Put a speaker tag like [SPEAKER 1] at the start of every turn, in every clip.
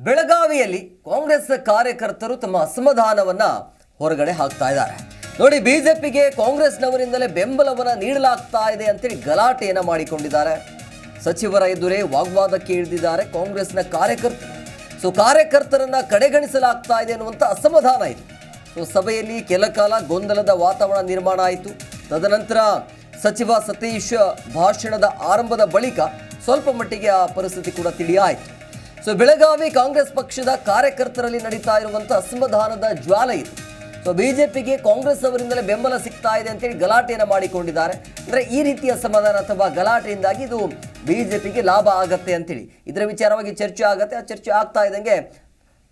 [SPEAKER 1] ಬೆಳಗಾವಿಯಲ್ಲಿ ಕಾಂಗ್ರೆಸ್ ಕಾರ್ಯಕರ್ತರು ತಮ್ಮ ಅಸಮಾಧಾನವನ್ನ ಹೊರಗಡೆ ಹಾಕ್ತಾ ಇದ್ದಾರೆ. ನೋಡಿ, ಬಿಜೆಪಿಗೆ ಕಾಂಗ್ರೆಸ್ನವರಿಂದಲೇ ಬೆಂಬಲವನ್ನ ನೀಡಲಾಗ್ತಾ ಇದೆ ಅಂತೇಳಿ ಗಲಾಟೆಯನ್ನ ಮಾಡಿಕೊಂಡಿದ್ದಾರೆ. ಸಚಿವರ ಎದುರೇ ವಾಗ್ವಾದಕ್ಕೆ ಇಳಿದಿದ್ದಾರೆ ಕಾಂಗ್ರೆಸ್ನ ಕಾರ್ಯಕರ್ತರು. ಕಾರ್ಯಕರ್ತರನ್ನ ಕಡೆಗಣಿಸಲಾಗ್ತಾ ಇದೆ ಅನ್ನುವಂಥ ಅಸಮಾಧಾನ ಇದೆ. ಸಭೆಯಲ್ಲಿ ಕೆಲ ಕಾಲ ಗೊಂದಲದ ವಾತಾವರಣ ನಿರ್ಮಾಣ ಆಯಿತು. ತದನಂತರ ಸಚಿವ ಸತೀಶ್ ಭಾಷಣದ ಆರಂಭದ ಬಳಿಕ ಸ್ವಲ್ಪ ಮಟ್ಟಿಗೆ ಆ ಪರಿಸ್ಥಿತಿ ಕೂಡ ತಿಳಿಯಾಯಿತು. ಬೆಳಗಾವಿ ಕಾಂಗ್ರೆಸ್ ಪಕ್ಷದ ಕಾರ್ಯಕರ್ತರಲ್ಲಿ ನಡೀತಾ ಇರುವಂಥ ಅಸಮಾಧಾನದ ಜ್ವಾಲೆ ಇದು. ಬಿಜೆಪಿಗೆ ಕಾಂಗ್ರೆಸ್ ಅವರಿಂದಲೇ ಬೆಂಬಲ ಸಿಗ್ತಾ ಇದೆ ಅಂತೇಳಿ ಗಲಾಟೆಯನ್ನು ಮಾಡಿಕೊಂಡಿದ್ದಾರೆ. ಅಂದರೆ ಈ ರೀತಿಯ ಅಸಮಾಧಾನ ಅಥವಾ ಗಲಾಟೆಯಿಂದಾಗಿ ಇದು ಬಿಜೆಪಿಗೆ ಲಾಭ ಆಗತ್ತೆ ಅಂತೇಳಿ ಇದರ ವಿಚಾರವಾಗಿ ಚರ್ಚೆ ಆಗತ್ತೆ. ಆ ಚರ್ಚೆ ಆಗ್ತಾ ಇದ್ದಂಗೆ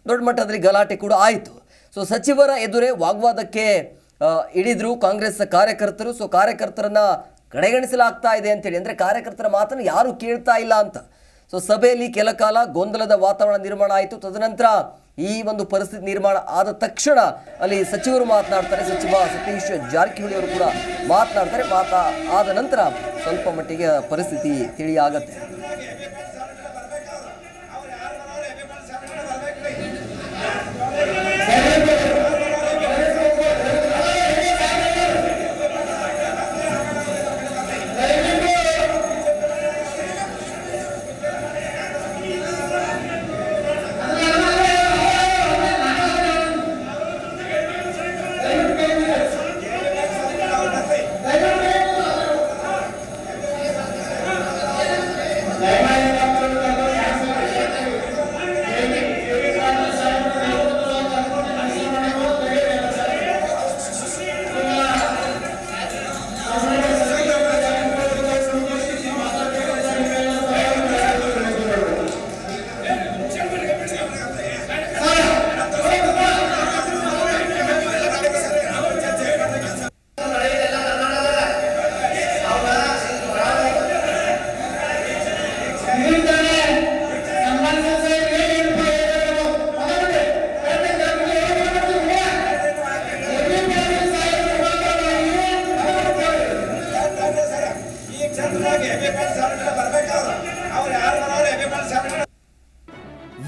[SPEAKER 1] ದೊಡ್ಡ ಮಟ್ಟದಲ್ಲಿ ಗಲಾಟೆ ಕೂಡ ಆಯಿತು. ಸಚಿವರ ಎದುರೇ ವಾಗ್ವಾದಕ್ಕೆ ಇಳಿದ್ರು ಕಾಂಗ್ರೆಸ್ ಕಾರ್ಯಕರ್ತರು. ಕಾರ್ಯಕರ್ತರನ್ನ ಕಡೆಗಣಿಸಲಾಗ್ತಾ ಇದೆ ಅಂತೇಳಿ, ಅಂದರೆ ಕಾರ್ಯಕರ್ತರ ಮಾತನ್ನು ಯಾರು ಕೇಳ್ತಾ ಇಲ್ಲ ಅಂತ. ಸಭೆಯಲ್ಲಿ ಕೆಲ ಕಾಲ ಗೊಂದಲದ ವಾತಾವರಣ ನಿರ್ಮಾಣ ಆಯಿತು. ತದನಂತರ ಈ ಒಂದು ಪರಿಸ್ಥಿತಿ ನಿರ್ಮಾಣ ಆದ ತಕ್ಷಣ ಅಲ್ಲಿ ಸಚಿವರು ಮಾತನಾಡ್ತಾರೆ. ಸಚಿವ ಸತೀಶ್ ಜಾರಕಿಹೊಳಿ ಅವರು ಕೂಡ ಮಾತನಾಡ್ತಾರೆ. ಆದ ನಂತರ ಸ್ವಲ್ಪ ಮಟ್ಟಿಗೆ ಪರಿಸ್ಥಿತಿ ತಿಳಿಯಾಗತ್ತೆ.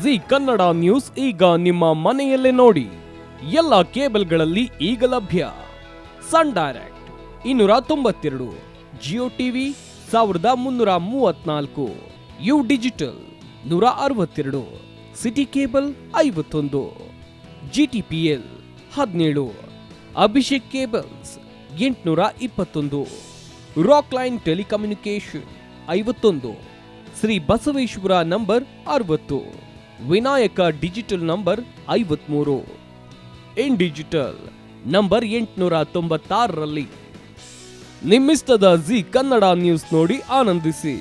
[SPEAKER 2] ಜಿ ಕನ್ನಡ ನ್ಯೂಸ್ ಈಗ ನಿಮ್ಮ ಮನೆಯಲ್ಲೇ ನೋಡಿ. ಎಲ್ಲ ಕೇಬಲ್ಗಳಲ್ಲಿ ಈಗ ಲಭ್ಯ. Sun Direct 292, Jio TV 1334, U digital 162, city cable 51, GTPL 17, Abhishek cables 821, Rockline telecommunication 51, Shri Basaveshwara number 60, Vinayaka digital number 53, in digital number 896ರಲ್ಲಿ. ನಿಮ್ಮಿಸ್ತದ ಜಿ ಕನ್ನಡ ನ್ಯೂಸ್ ನೋಡಿ ಆನಂದಿಸಿ.